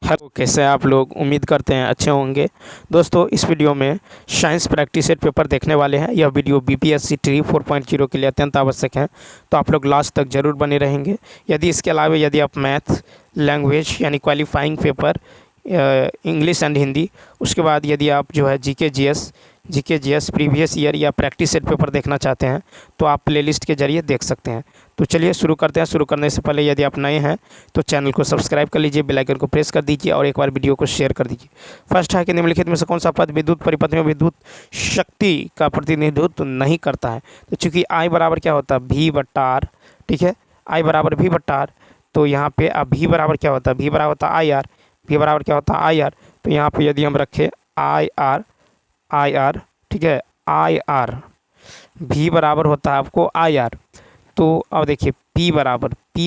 Hello, कैसे हैं आप लोग। उम्मीद करते हैं अच्छे होंगे। दोस्तों, इस वीडियो में साइंस प्रैक्टिस सेट पेपर देखने वाले हैं। यह वीडियो बीपीएससी ट्री 4.0 के लिए अत्यंत आवश्यक है, तो आप लोग लास्ट तक जरूर बने रहेंगे। यदि इसके अलावा यदि आप मैथ, लैंग्वेज यानी qualifying paper, English and Hindi, उसके बाद यदि आप जो है जीके जीएस प्रीवियस ईयर या प्रैक्टिस सेट पेपर देखना चाहते हैं तो आप प्लेलिस्ट के जरिए देख सकते हैं। तो चलिए शुरू करते हैं। शुरू करने से पहले यदि आप नए हैं तो चैनल को सब्सक्राइब कर लीजिए, बेल आइकन को प्रेस कर दीजिए और एक बार वीडियो को शेयर कर दीजिए। फर्स्ट है कि निम्नलिखित में से कौन सा पद विद्युत परिपथ में विद्युत शक्ति का प्रतिनिधित्व नहीं करता है। तो चूंकि आई बराबर क्या होता है, भी बट्टा आर। ठीक है, आई बराबर भी बट्टा आर। तो यहाँ पे अब भी बराबर क्या होता है, भी बराबर होता है आई आर। भी बराबर क्या होता है, आई आर। तो यहाँ पे यदि हम रखें आई आर, ठीक है, आई आर, भी बराबर होता है आपको आई आर। तो अब देखिए पी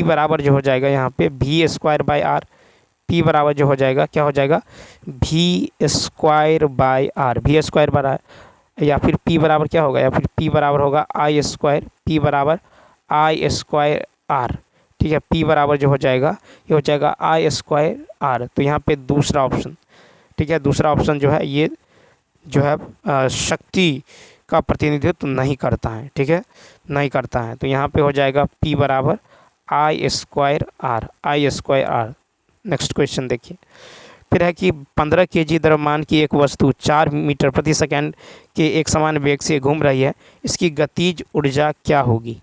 बराबर जो हो जाएगा यहाँ पे भी स्क्वायर बाय आर। पी बराबर जो हो जाएगा क्या हो जाएगा, भी स्क्वायर बाय आर, भी स्क्वायर बाय, या फिर पी बराबर क्या होगा, या फिर पी बराबर होगा आई स्क्वायर। पी बराबर आई स्क्वायर आर। ठीक है, पी बराबर जो हो जाएगा ये हो जाएगा आई स्क्वायर आर। तो यहाँ पे दूसरा ऑप्शन, ठीक है, दूसरा ऑप्शन जो है ये जो है शक्ति का प्रतिनिधित्व नहीं करता है। ठीक है, नहीं करता है। तो यहाँ पे हो जाएगा P बराबर आई स्क्वायर आर। नेक्स्ट क्वेश्चन देखिए। फिर है कि 15 केजी द्रव्यमान की एक वस्तु 4 मीटर प्रति सेकंड के एक समान वेग से घूम रही है, इसकी गतिज ऊर्जा क्या होगी।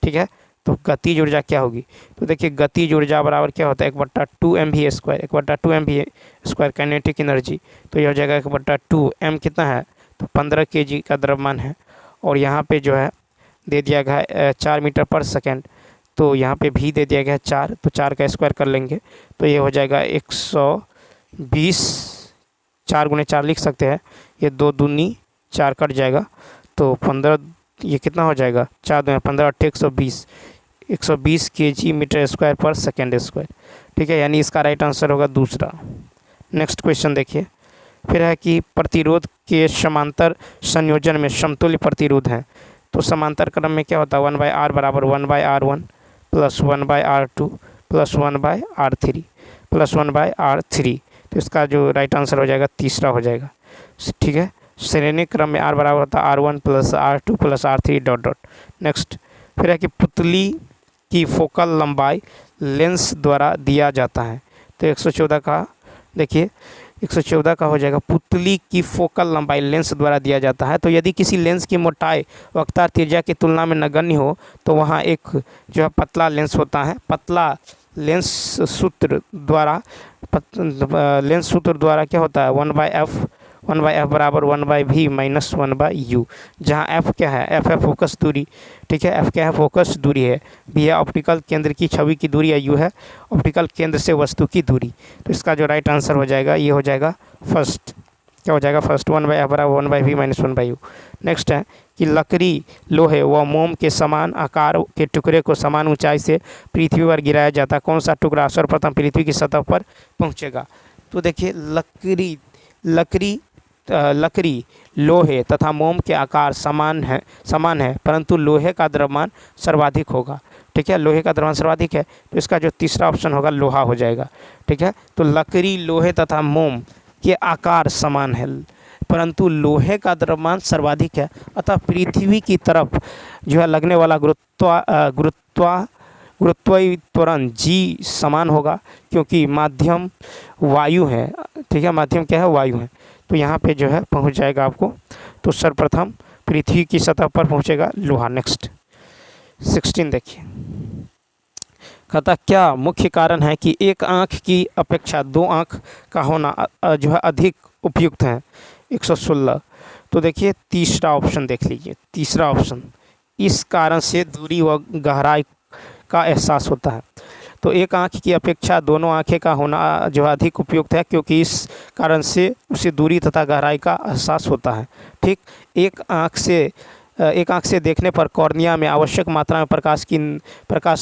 ठीक है, तो गतिज ऊर्जा क्या होगी। तो देखिए गतिज ऊर्जा बराबर क्या होता है, 1/2 mv square, 1/2 mv square kinetic energy. तो यह हो जाएगा 1/2 m कितना है, तो 15 केजी का द्रव्यमान है और यहाँ पे जो है दे दिया गया है 4 मीटर पर सेकेंड। तो यहाँ पे भी दे दिया गया है 4, तो 4 का स्क्वायर कर लेंगे तो ये हो जाएगा 120। 4 गुणे 4 लिख सकते हैं, ये 2 दूनी 4 कट जाएगा तो 15, ये कितना हो जाएगा, 4 2 15 8 120 केजी मीटर स्क्वायर पर सेकेंड स्क्वायर। ठीक है, यानी इसका राइट आंसर होगा दूसरा। नेक्स्ट क्वेश्चन देखिए। फिर है कि प्रतिरोध के समांतर संयोजन में समतुल्य प्रतिरोध हैं। तो समांतर क्रम में क्या होता है, 1/r बराबर 1/r1 plus 1/r2 plus 1/r3 plus 1/r3। तो इसका जो राइट आंसर हो जाएगा तीसरा हो जाएगा। ठीक है, श्रेणी क्रम में r बराबर होता है r1 plus r2 plus r3 dot dot. Next फिर है कि पुतली की फोकल लंबाई लेंस द्वारा दिया जाता है। तो 114 का देखिए, 114 का हो जाएगा पुतली की फोकल लंबाई लेंस द्वारा दिया जाता है। तो यदि किसी लेंस की मोटाई वक्तार त्रिज्या की तुलना में नगण्य हो तो वहाँ एक जो है पतला लेंस होता है। पतला लेंस सूत्र द्वारा क्या होता है, 1/f बराबर 1/v माइनस 1/u, जहाँ f क्या है, f है फोकस दूरी। ठीक है, f क्या है, फोकस दूरी है। v है ऑप्टिकल केंद्र की छवि की दूरी, या u है ऑप्टिकल केंद्र से वस्तु की दूरी। तो इसका जो राइट आंसर हो जाएगा ये हो जाएगा फर्स्ट, क्या हो जाएगा फर्स्ट, 1/f बराबर 1/v माइनस 1/u। नेक्स्ट है कि लकड़ी, लोहे व मोम के समान आकार के टुकड़े को समान ऊंचाई से पृथ्वी पर गिराया जाता है, कौन सा टुकड़ा सर्वप्रथम पृथ्वी की सतह पर पहुँचेगा। तो देखिए लकड़ी, लोहे तथा मोम के आकार समान है, परंतु लोहे का द्रव्यमान सर्वाधिक होगा। ठीक है, लोहे का द्रव्यमान सर्वाधिक है, तो इसका जो तीसरा ऑप्शन होगा लोहा हो जाएगा। ठीक है, तो लकड़ी, लोहे तथा मोम के आकार समान है परंतु लोहे का द्रव्यमान सर्वाधिक है, अतः पृथ्वी की तरफ जो है लगने वाला गुरुत्वाकर्षण त्वरण जी समान होगा, क्योंकि माध्यम वायु है। ठीक है, माध्यम क्या है, वायु है। तो यहाँ पे जो है पहुँच जाएगा आपको, तो सर्वप्रथम पृथ्वी की सतह पर पहुँचेगा लोहा। नेक्स्ट 16 देखिए। कहता क्या मुख्य कारण है कि एक आँख की अपेक्षा 2 आँख का होना जो है अधिक उपयुक्त है। 116। तो देखिए तीसरा ऑप्शन देख लीजिए, तीसरा ऑप्शन, इस कारण से दूरी व गहराई का एहसास होता है। तो एक आँख की अपेक्षा दोनों आँखें का होना जो है अधिक उपयुक्त है, क्योंकि इस कारण से उसे दूरी तथा गहराई का एहसास होता है। ठीक, एक आँख से देखने पर कॉर्निया में आवश्यक मात्रा में प्रकाश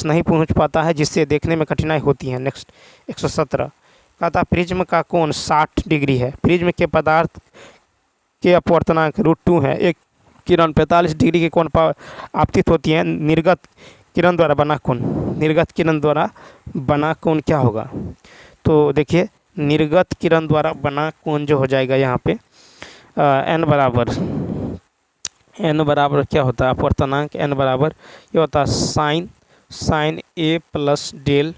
नहीं पहुंच पाता है, जिससे देखने में कठिनाई होती है। नेक्स्ट 117। कहता प्रिज्म का कोण 60 डिग्री है, प्रिज्म के पदार्थ के अपवर्तनांक √2 है, एक किरण 45 डिग्री के कोण पर आपतित होती है, निर्गत किरण द्वारा बना कोण क्या होगा। तो देखिए निर्गत किरण द्वारा बना कोण जो हो जाएगा यहाँ पे एन बराबर क्या होता है अपवर्तनांक, एन बराबर ये होता है sine A plus del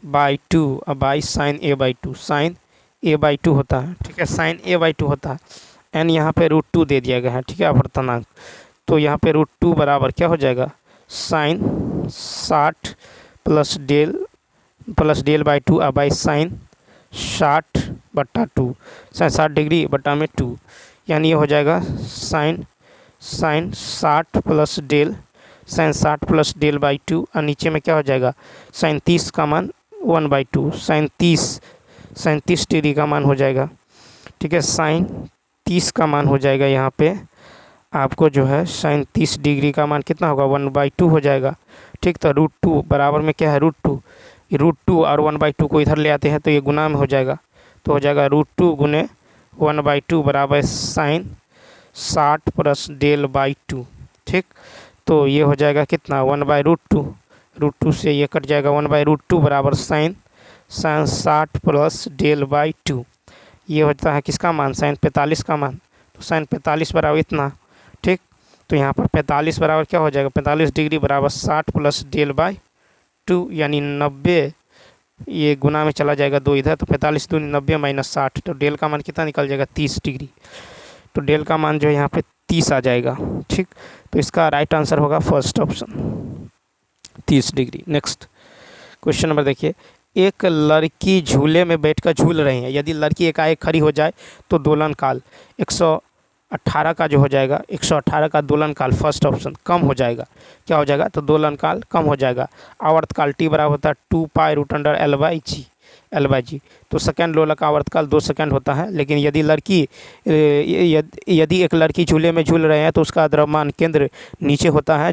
by two by sine A by two, sine A by two होता है, ठीक है, साइन ए बाई टू होता है। एन यहाँ पे √2 दे दिया गया है, ठीक है, अपवर्तनांक। तो यहाँ पे √2 बराबर क्या हो जाएगा sine 60 plus del by two by sine 60/2, sine 60 degree बटा में 2, यानी ये हो जाएगा साइन 60 प्लस डेल बाई 2, और नीचे में क्या हो जाएगा साइन 30 का मान 1/2, साइन 30 डिग्री का मान हो जाएगा, ठीक है, साइन 30 का मान हो जाएगा यहाँ पे आपको जो है साइन 30 डिग्री का मान कितना होगा 1/2 हो जाएगा, ठीक। तो √2 बराबर में क्या है √2 और 1/2 को इधर ले आते हैं तो ये गुना में हो जाएगा, तो हो जाएगा √2 गुने 1/2 बराबर साइन 60 प्लस डेल बाई 2, ठीक। तो ये हो जाएगा कितना 1/√2 से ये कट जाएगा 1/√2 बराबर साइन 60 प्लस डेल बाई 2, ये होता है किसका मान साइन 45 का मान, तो साइन 45 बराबर इतना, ठीक। तो यहाँ पर 45 बराबर क्या हो जाएगा 45 डिग्री बराबर 60 प्लस डेल बाई 2, यानी 90, ये गुना में चला जाएगा 2 इधर, तो 45 दूनी 90 माइनस 60, तो डेल का मान कितना निकल जाएगा 30 डिग्री, तो डेल का मान जो है यहाँ पे 30 आ जाएगा, ठीक। तो इसका राइट आंसर होगा first option 30 degree. Next question number देखिए, एक लड़की झूले में बैठकर झूल रही है, यदि लड़की एकाएक खड़ी हो जाए तो दोलन काल 118 का जो हो जाएगा 118 का दोलन काल फर्स्ट ऑप्शन कम हो जाएगा, क्या हो जाएगा तो दोलन काल कम हो जाएगा। आवर्तकाल टी बराबर होता है 2π√L/g, तो सेकंड लोलक आवर्तकाल 2 सेकंड होता है। लेकिन यदि एक लड़की झूले में झूल रहे हैं तो उसका द्रव्यमान केंद्र नीचे होता है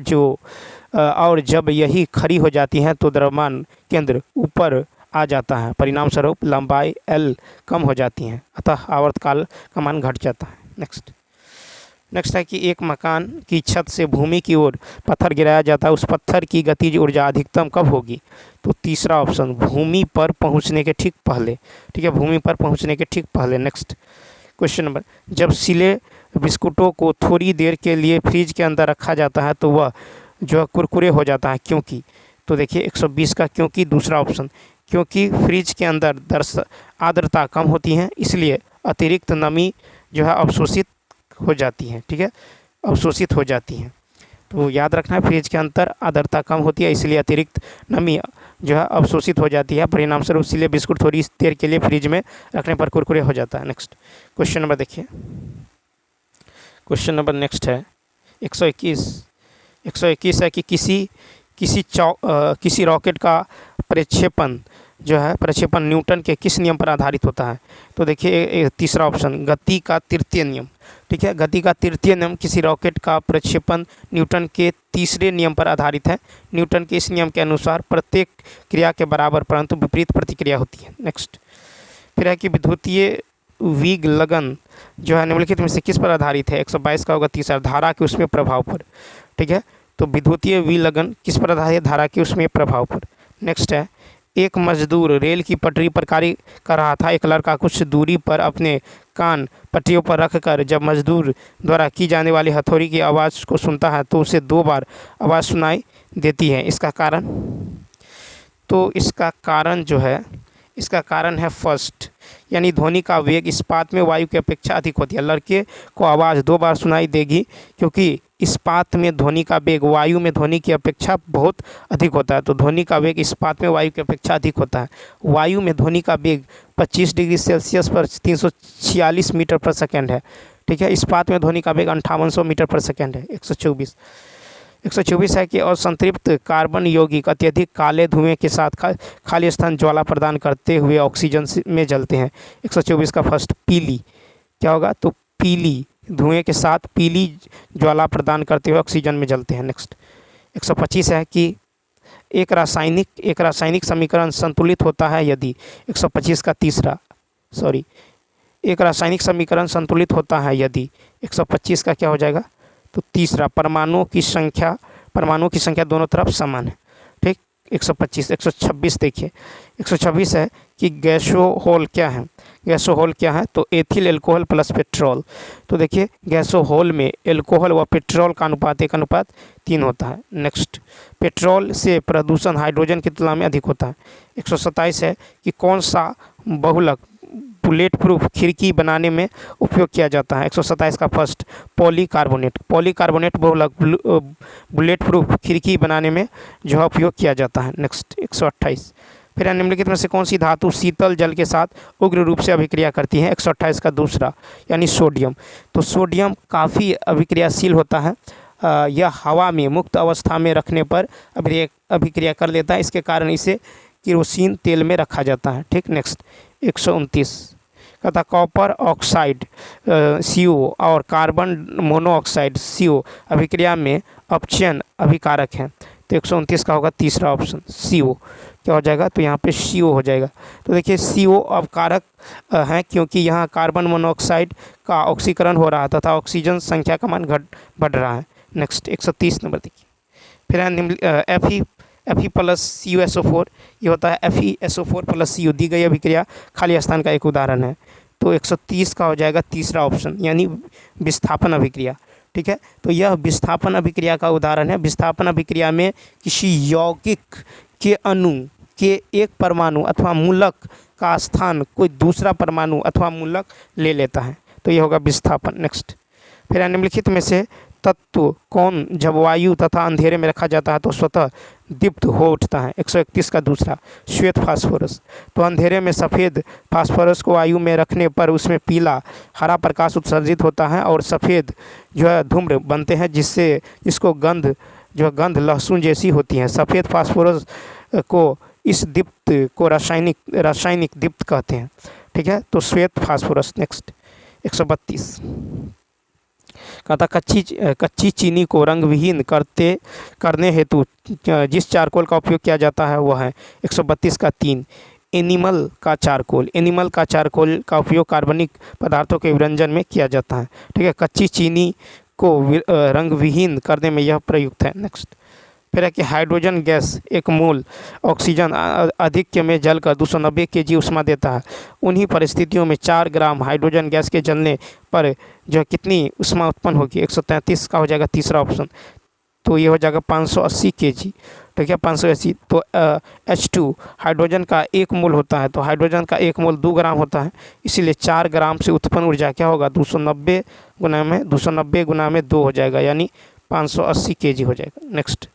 और जब यही खड़ी हो जाती हैं तो द्रव्यमान केंद्र ऊपर आ जाता है, परिणाम स्वरूप लंबाई L कम हो जाती हैं, अतः आवर्तकाल का मान घट जाता है। नेक्स्ट है कि एक मकान की छत से भूमि की ओर पत्थर गिराया जाता है, उस पत्थर की गतिज ऊर्जा अधिकतम कब होगी, तो तीसरा ऑप्शन भूमि पर पहुंचने के ठीक पहले, ठीक है, भूमि पर पहुंचने के ठीक पहले। नेक्स्ट क्वेश्चन नंबर, जब सिले बिस्कुटों को थोड़ी देर के लिए फ्रिज के अंदर रखा जाता है तो वह जो है कुरकुरे हो जाता है, क्योंकि, तो देखिए 120 का क्योंकि दूसरा ऑप्शन, क्योंकि फ्रिज के अंदर आर्द्रता कम होती है, इसलिए अतिरिक्त नमी जो है अवशोषित हो जाती है, ठीक है, अवशोषित हो जाती हैं। तो याद रखना है फ्रिज के अंदर आर्द्रता कम होती है, इसलिए अतिरिक्त नमी जो है अवशोषित हो जाती है, परिणाम स्वरूप सिले बिस्कुट थोड़ी देर के लिए फ्रिज में रखने पर कुरकुरे हो जाता है। नेक्स्ट क्वेश्चन नंबर देखिए, क्वेश्चन नंबर नेक्स्ट है 121 है कि किसी रॉकेट का प्रक्षेपण जो है प्रक्षेपण न्यूटन के किस नियम पर आधारित होता है, तो देखिए तीसरा ऑप्शन गति का तृतीय नियम, ठीक है, गति का तृतीय नियम किसी रॉकेट का प्रक्षेपण न्यूटन के तीसरे नियम पर आधारित है। न्यूटन के इस नियम के अनुसार प्रत्येक क्रिया के बराबर परंतु विपरीत प्रतिक्रिया होती है। नेक्स्ट फिर है कि विद्युतीय वेग लगन जो है निम्नलिखित में से किस पर आधारित है, 122 का होगा तीसरा, धारा के उसमें प्रभाव पर, ठीक है, तो विद्युतीय विलगन किस पर आधारित है, धारा के उसमें प्रभाव पर। नेक्स्ट है, एक मजदूर रेल की पटरी पर कार्य कर रहा था, एक लड़का कुछ दूरी पर अपने कान पटरियों पर रखकर जब मजदूर द्वारा की जाने वाली हथौड़ी की आवाज़ को सुनता है तो उसे 2 बार आवाज़ सुनाई देती है, इसका कारण, तो इसका कारण है फर्स्ट, यानी ध्वनि का वेग इस्पात में वायु की अपेक्षा अधिक होती है। लड़के को आवाज़ 2 बार सुनाई देगी क्योंकि इस्पात में ध्वनि का वेग वायु में ध्वनि की अपेक्षा बहुत अधिक होता है, तो ध्वनि का वेग इस्पात में वायु की अपेक्षा अधिक होता है। वायु में ध्वनि का वेग 25 डिग्री सेल्सियस पर 346 मीटर पर सेकेंड है, ठीक है, इस्पात में ध्वनि का वेग 5800 मीटर पर सेकेंड है। 124 है कि असंतृप्त कार्बन यौगिक अत्यधिक काले धुएं के साथ खाली स्थान ज्वाला प्रदान करते हुए ऑक्सीजन में जलते हैं। 124 का फर्स्ट पीली क्या होगा, तो पीली धुएं के साथ पीली ज्वाला प्रदान करते हुए ऑक्सीजन में जलते हैं। नेक्स्ट 125 है कि एक रासायनिक समीकरण संतुलित होता है यदि, 125 का तीसरा, एक रासायनिक समीकरण संतुलित होता है यदि, 125 का क्या हो जाएगा, तो तीसरा परमाणुओं की संख्या दोनों तरफ समान है, ठीक, 125 126 देखिए 126 है कि गैसोहोल क्या है। गैसोहोल क्या है तो एथिल एल्कोहल प्लस पेट्रोल। तो देखिए गैसोहोल में एल्कोहल व पेट्रोल का अनुपात 1:3 होता है। नेक्स्ट, पेट्रोल से प्रदूषण हाइड्रोजन की तुलना में अधिक होता है। 127 है कि कौन सा बहुलक बुलेट प्रूफ खिड़की बनाने में उपयोग किया जाता है। 127 का फर्स्ट, पॉलीकार्बोनेट। पॉलीकार्बोनेट बहुलक बुलेट प्रूफ खिड़की बनाने में जो है उपयोग किया जाता है। नेक्स्ट 128, फिर निम्नलिखित में से कौन सी धातु शीतल जल के साथ उग्र रूप से अभिक्रिया करती है। 128 का दूसरा यानी सोडियम। तो सोडियम काफ़ी अभिक्रियाशील होता है। यह हवा में मुक्त अवस्था में रखने पर अभिक्रिया कर लेता है। इसके कारण इसे केरोसिन तेल में रखा जाता है। ठीक, नेक्स्ट 129 तथा कॉपर ऑक्साइड CO और कार्बन मोनोऑक्साइड CO अभिक्रिया में अपचयन अभिकारक है। तो 129 का होगा तीसरा ऑप्शन CO। क्या हो जाएगा तो यहाँ पे CO हो जाएगा। तो देखिए CO अवकारक है क्योंकि यहाँ कार्बन मोनोऑक्साइड का ऑक्सीकरण हो रहा है तथा ऑक्सीजन संख्या का मान बढ़ रहा है। नेक्स्ट 130 नंबर देखिए, फिर Fe प्लस CuSO4, ये होता है FeSO4 प्लस CO। दी गई अभिक्रिया खाली स्थान का एक उदाहरण है। तो 130 का हो जाएगा तीसरा ऑप्शन यानी विस्थापन अभिक्रिया। ठीक है, तो यह विस्थापन अभिक्रिया का उदाहरण है। विस्थापन अभिक्रिया में किसी यौगिक के अणु के एक परमाणु अथवा मूलक का स्थान कोई दूसरा परमाणु अथवा मूलक ले लेता है। तो यह होगा विस्थापन। नेक्स्ट, फिर निम्नलिखित में से तत्व कौन जब वायु तथा अंधेरे में रखा जाता है तो स्वतः दीप्त हो उठता है। 131 का दूसरा, श्वेत फास्फोरस। तो अंधेरे में सफ़ेद फास्फोरस को वायु में रखने पर उसमें पीला हरा प्रकाश उत्सर्जित होता है और सफ़ेद जो है धूम्र बनते हैं जिसको गंध लहसुन जैसी होती है। सफ़ेद फास्फोरस को इस दीप्त को रासायनिक दीप्त कहते हैं। ठीक है, तो श्वेत फास्फोरस। नेक्स्ट 132 कहता कच्ची चीनी को रंग विहीन करने हेतु जिस चारकोल का उपयोग किया जाता है वह है। 132 का 3, एनिमल का चारकोल का उपयोग कार्बनिक पदार्थों के विरंजन में किया जाता है। ठीक है, कच्ची चीनी को रंग विहीन करने में यह प्रयुक्त है। नेक्स्ट, फिर है कि हाइड्रोजन गैस एक मोल ऑक्सीजन आधिक्य में जलकर 290 kg उष्मा देता है। उन्हीं परिस्थितियों में 4 ग्राम हाइड्रोजन गैस के जलने पर जो कितनी उष्मा उत्पन्न होगी। 133 का हो जाएगा तीसरा ऑप्शन। तो ये हो जाएगा 580 kg। ठीक है, 580। तो H2 हाइड्रोजन का 1 मोल होता है। तो हाइड्रोजन का 1 मोल 2 ग्राम होता है, इसीलिए 4 ग्राम से उत्पन्न ऊर्जा क्या होगा 290 गुना में 2 हो जाएगा यानी 580 kg हो जाएगा। नेक्स्ट,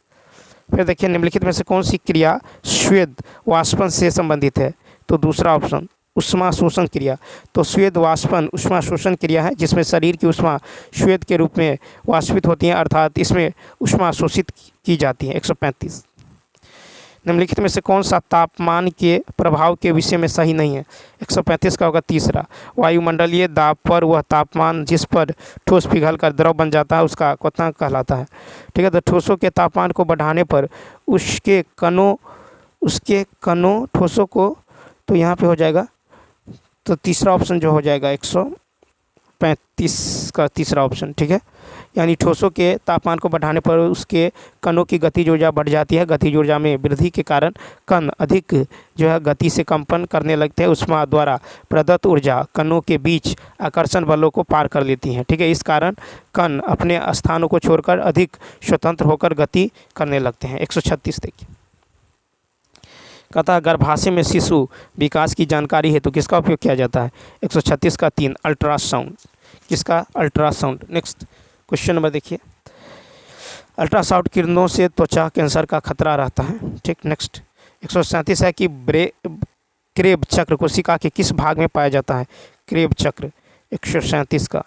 फिर देखिए निम्नलिखित में से कौन सी क्रिया स्वेद वाष्पन से संबंधित है। तो दूसरा ऑप्शन उष्मा शोषण क्रिया। तो स्वेद वाष्पन उष्मा शोषण क्रिया है जिसमें शरीर की उष्मा स्वेद के रूप में वाष्पित होती है, अर्थात इसमें उष्मा शोषित की जाती है। 135 निम्नलिखित में से कौन सा तापमान के प्रभाव के विषय में सही नहीं है। 135 का होगा तीसरा, वायुमंडलीय दाब पर वह तापमान जिस पर ठोस पिघलकर द्रव बन जाता है उसका क्वथनांक कहलाता है। ठीक है, तो ठोसों के तापमान को बढ़ाने पर उसके कणों ठोसों को, तो यहाँ पे हो जाएगा तो तीसरा ऑप्शन जो हो जाएगा 135 का तीसरा ऑप्शन। ठीक है, यानी ठोसों के तापमान को बढ़ाने पर उसके कणों की गतिज ऊर्जा बढ़ जाती है। गतिज ऊर्जा में वृद्धि के कारण कण अधिक जो है गति से कंपन करने लगते हैं। उष्मा द्वारा प्रदत्त ऊर्जा कणों के बीच आकर्षण बलों को पार कर लेती है। ठीक है, इस कारण कण अपने स्थानों को छोड़कर अधिक स्वतंत्र होकर गति करने लगते हैं। 136 देखिए, कहता है गर्भाशय में शिशु विकास की जानकारी हेतु किसका उपयोग किया जाता है। 136 का 3, अल्ट्रासाउंड। किसका? अल्ट्रासाउंड। नेक्स्ट क्वेश्चन नंबर देखिए, अल्ट्रासाउंड किरणों से त्वचा कैंसर का खतरा रहता है। ठीक, नेक्स्ट 137 है कि क्रेब चक्र कोशिका के किस भाग में पाया जाता है। क्रेब चक्र 137 का,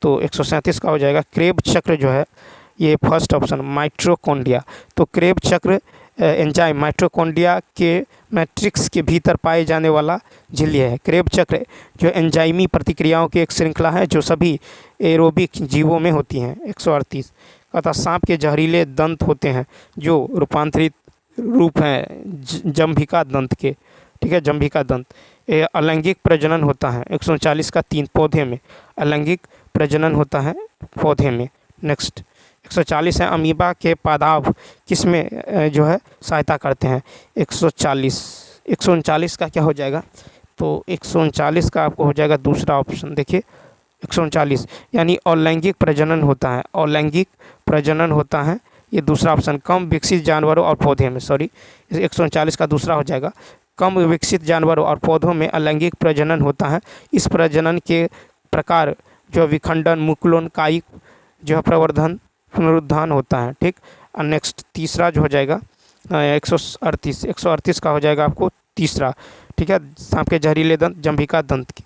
तो 137 का हो जाएगा क्रेब चक्र जो है ये फर्स्ट ऑप्शन माइटोकॉन्ड्रिया। तो क्रेब चक्र एंजाइम माइटोकॉन्ड्रिया के मैट्रिक्स के भीतर पाए जाने वाला झिल्ली है। क्रेब चक्र जो एंजाइमी प्रतिक्रियाओं की एक श्रृंखला है जो सभी एरोबिक जीवों में होती हैं। 138 अतः सांप के जहरीले दंत होते हैं जो रूपांतरित रूप हैं जंभिका दंत के। ठीक है, जंभिका दंत। अलैंगिक प्रजनन होता है। 139 का 3, पौधे में अलैंगिक प्रजनन होता है पौधे में। नेक्स्ट 140 है अमीबा के पादाब किस में जो है सहायता करते हैं। 140 139 का क्या हो जाएगा, तो 139 का आपको हो जाएगा दूसरा ऑप्शन। देखिए 139 यानी अलैंगिक प्रजनन होता है, अलैंगिक प्रजनन होता है, ये दूसरा ऑप्शन। कम विकसित जानवरों और पौधे में, सॉरी 139 का दूसरा हो जाएगा। कम विकसित जानवरों और पौधों में अलैंगिक प्रजनन होता है। इस प्रजनन के प्रकार जो विखंडन, मुकुलन, कायिक जो है प्रवर्धन, पुनरुत्थान होता है। ठीक, और नेक्स्ट तीसरा जो हो जाएगा 138 का हो जाएगा आपको तीसरा। ठीक है, सांप के जहरीले दंत जंभिका दंत के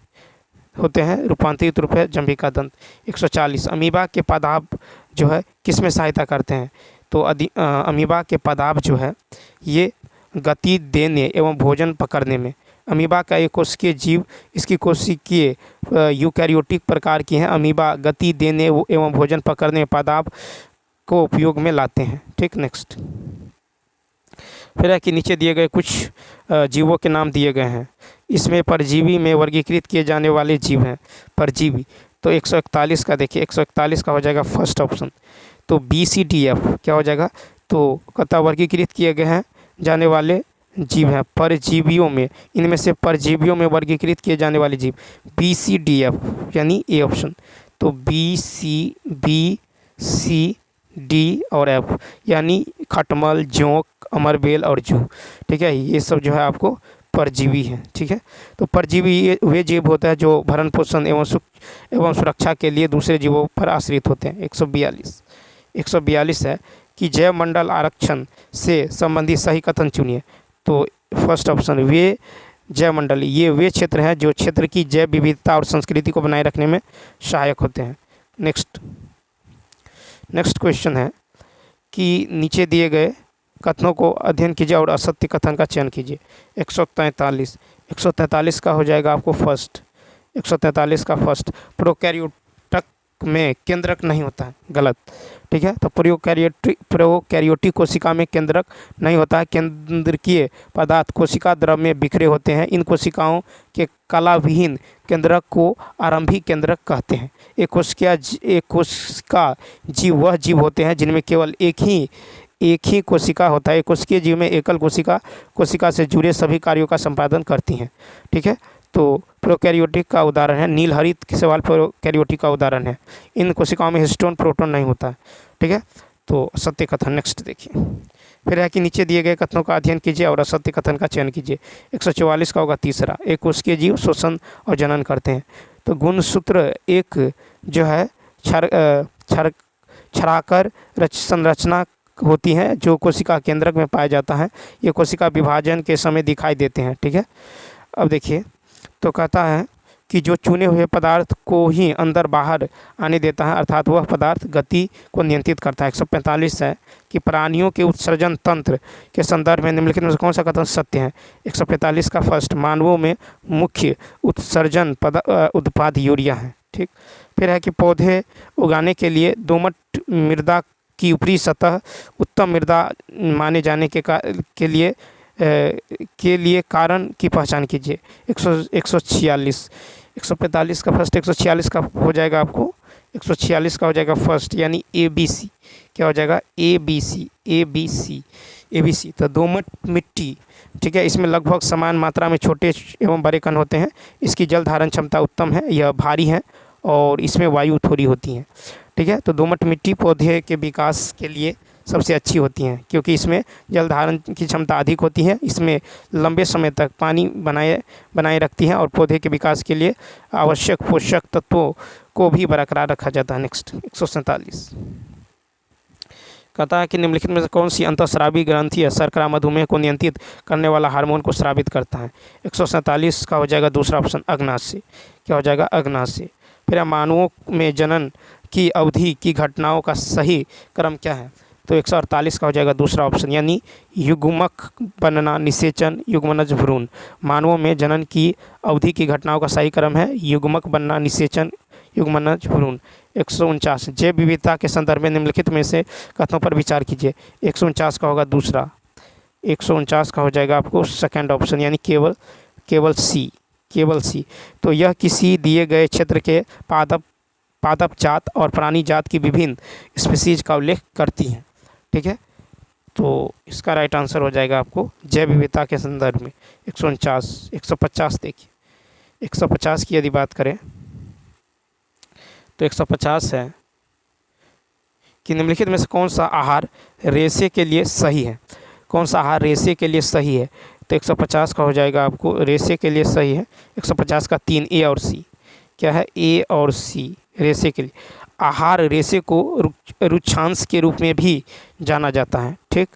होते हैं, रूपांतरित रूप है जंभिका दंत। 140 अमीबा के पादाब जो है किस में सहायता करते हैं, तो अमीबा के पादाब जो है ये गति देने एवं भोजन पकड़ने में। अमीबा का एक कोशिकीय जीव, इसकी कोशिकीय यूकैरियोटिक प्रकार की हैं। अमीबा गति देने एवं भोजन पकड़ने में पादाब को उपयोग में लाते हैं। ठीक, नेक्स्ट फिर है कि नीचे दिए गए कुछ जीवों के नाम दिए गए हैं। इसमें परजीवी में वर्गीकृत किए जाने वाले जीव हैं परजीवी। तो 141 का देखिए, 141 का हो जाएगा फर्स्ट ऑप्शन। तो BCDF क्या हो जाएगा, तो कथा वर्गीकृत किए गए हैं जाने वाले जीव हैं परजीवियों में, इनमें से परजीवियों में वर्गीकृत किए जाने वाले जीव BCDF यानी ए ऑप्शन। तो BC और F यानी खटमल, जोंक, अमरबेल और जू। ठीक है, ये सब जो है आपको परजीवी हैं। ठीक है, तो परजीवी वे जीव होते हैं जो भरण पोषण एवं सुरक्षा के लिए दूसरे जीवों पर आश्रित होते हैं। 142 है कि जैव मंडल आरक्षण से संबंधित सही कथन चुनिए। तो फर्स्ट ऑप्शन, वे जैव मंडल ये वे क्षेत्र हैं जो क्षेत्र की जैव विविधता और संस्कृति को बनाए रखने में सहायक होते हैं। नेक्स्ट क्वेश्चन है कि नीचे दिए गए कथनों को अध्ययन कीजिए और असत्य कथन का चयन कीजिए। 143 का हो जाएगा आपको फर्स्ट। 143 का फर्स्ट, प्रोकैरियोटक में केंद्रक नहीं होता है, गलत। ठीक है, तो प्रोकैरियोटिक कोशिका में केंद्रक नहीं होता है। केंद्रकीय पदार्थ कोशिका द्रव में बिखरे होते हैं। इन कोशिकाओं के कलाविहीन केंद्रक को आरंभिक केंद्रक कहते हैं। एक कोशिका जीव वह जीव होते हैं जिनमें केवल एक ही कोशिका होता है। कोशिकीय जीव में एकल कोशिका से जुड़े सभी कार्यों का संपादन करती हैं। ठीक है, तो प्रोकैरियोटिक का उदाहरण है नीलहरित सवाल, प्रोकैरियोटिक का उदाहरण है। इन कोशिकाओं में हिस्टोन प्रोटॉन नहीं होता है। ठीक है, तो सत्य कथन। नेक्स्ट देखिए, फिर है कि नीचे दिए गए कथनों का अध्ययन कीजिए और असत्य कथन का चयन कीजिए। 144 का होगा तीसरा, एक कोशिकीय जीव शोषण और जनन करते हैं। तो गुणसूत्र एक जो है छराकर संरचना होती हैं जो कोशिका केंद्रक में पाया जाता है। ये कोशिका विभाजन के समय दिखाई देते हैं। ठीक है, अब देखिए, तो कहता है कि जो चुने हुए पदार्थ को ही अंदर बाहर आने देता है, अर्थात वह पदार्थ गति को नियंत्रित करता है। 145 है कि प्राणियों के उत्सर्जन तंत्र के संदर्भ में निम्नलिखित में से कौन सा कथन सत्य है। 145 का फर्स्ट, मानवों में मुख्य उत्सर्जन उत्पाद यूरिया है। ठीक, फिर है कि पौधे उगाने के लिए दोमट मृदा की ऊपरी सतह उत्तम मृदा माने जाने के लिए कारण की पहचान कीजिए। 146 145 का फर्स्ट, 146 का हो जाएगा आपको 146 का हो जाएगा फर्स्ट यानी ABC। क्या हो जाएगा, ABC। तो दोमट मिट्टी, ठीक है, इसमें लगभग समान मात्रा में छोटे एवं बड़े कण होते हैं। इसकी जल धारण क्षमता उत्तम है, यह भारी है और इसमें वायु थोड़ी होती है। ठीक है, तो दोमट मिट्टी पौधे के विकास के लिए सबसे अच्छी होती हैं क्योंकि इसमें जल धारण की क्षमता अधिक होती है। इसमें लंबे समय तक पानी बनाए रखती है और पौधे के विकास के लिए आवश्यक पोषक तत्वों को भी बरकरार रखा जाता है। नेक्स्ट 147 कहता है कि निम्नलिखित में से कौन सी अंतःस्रावी ग्रंथि है शर्करा मधुमेह को नियंत्रित करने वाला हार्मोन को स्रावित करता है। 147 का हो जाएगा दूसरा ऑप्शन, अग्नाशय। क्या हो जाएगा, अग्नाशय। फिर मानवों में जनन की अवधि की घटनाओं का सही क्रम क्या है। तो 148 का हो जाएगा दूसरा ऑप्शन यानी युग्मक बनना, निषेचन, युग्मनज भ्रूण। मानवों में जनन की अवधि की घटनाओं का सही क्रम है युग्मक बनना, निषेचन, युग्मनज भ्रूण। 149 जैव विविधता के संदर्भ में निम्नलिखित में से कथनों पर विचार कीजिए। 149 का होगा दूसरा, 149 का हो जाएगा आपको सेकंड ऑप्शन यानी केवल सी। तो यह किसी दिए गए क्षेत्र के पादप पादप जात और प्राणी जात की विभिन्न स्पीसीज का उल्लेख करती हैं। ठीक है, तो इसका राइट आंसर हो जाएगा आपको जैव विविधता के संदर्भ में 150 देखिए 150 की यदि बात करें तो 150 है कि निम्नलिखित में से कौन सा आहार रेशे के लिए सही है। कौन सा आहार रेशे के लिए सही है, तो 150 का हो जाएगा आपको रेशे के लिए सही है 150 का 3 ए और सी। क्या है, ए और सी रेशे के लिए। आहार रेशे को रुक्षांश के रूप में भी जाना जाता है। ठीक,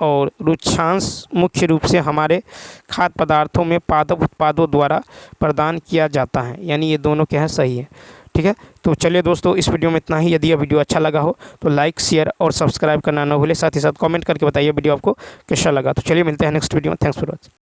और रुक्षांश मुख्य रूप से हमारे खाद्य पदार्थों में पादप उत्पादों द्वारा प्रदान किया जाता है, यानी ये दोनों क्या है, सही है। ठीक है, तो चलिए दोस्तों इस वीडियो में इतना ही। यदि यह वीडियो अच्छा लगा हो तो लाइक शेयर और सब्सक्राइब करना न भूलें। साथ ही साथ कमेंट करके बताइए वीडियो आपको कैसा लगा। तो चलिए मिलते हैं नेक्स्ट वीडियो में। Thanks for watching.